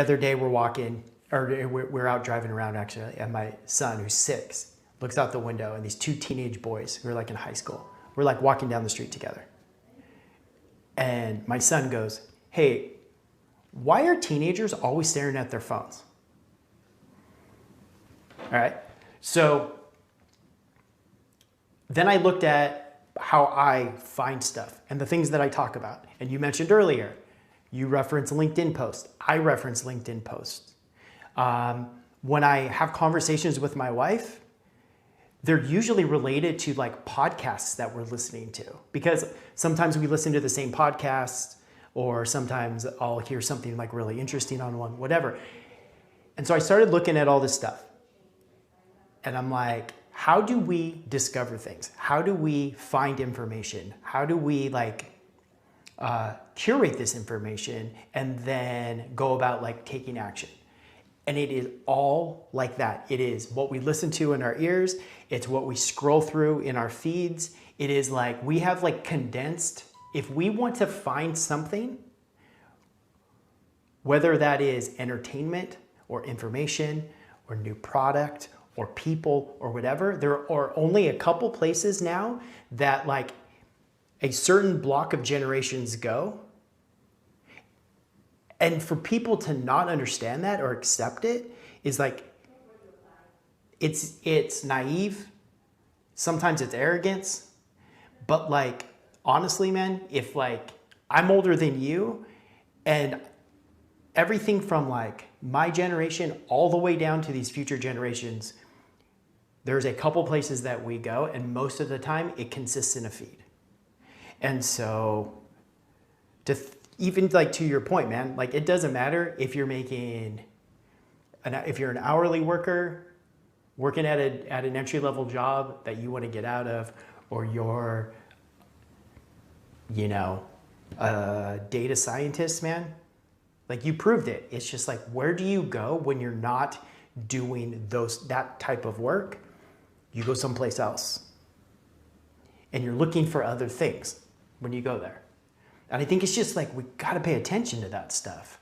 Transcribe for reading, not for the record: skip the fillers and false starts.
The other day we're out driving around actually, and my son, who's 6, looks out the window, and these 2 teenage boys who are like in high school, we're like walking down the street together. And my son goes, "Hey, why are teenagers always staring at their phones?" All right. So then I looked at how I find stuff and the things that I talk about. And you mentioned earlier, you reference LinkedIn posts. I reference LinkedIn posts. When I have conversations with my wife, they're usually related to like podcasts that we're listening to, because sometimes we listen to the same podcasts, or sometimes I'll hear something like really interesting on one, whatever. And so I started looking at all this stuff, and I'm like, how do we discover things? How do we find information? How do we curate this information and then go about like taking action? And it is all like that. It is what we listen to in our ears. It's what we scroll through in our feeds. It is like we have like condensed, if we want to find something, whether that is entertainment or information or new product or people or whatever, there are only a couple places now that like a certain block of generations go. And for people to not understand that or accept it is like, it's naive. Sometimes it's arrogance. But like, honestly, man, if like I'm older than you, and everything from like my generation all the way down to these future generations, there's a couple places that we go, and most of the time it consists in a feed. And so even like to your point, man, like it doesn't matter if you're if you're an hourly worker working at an entry-level job that you want to get out of, or you're, a data scientist, man. Like you proved it. It's just like, where do you go when you're not doing that type of work? You go someplace else. And you're looking for other things when you go there. And I think it's just like, we got to pay attention to that stuff.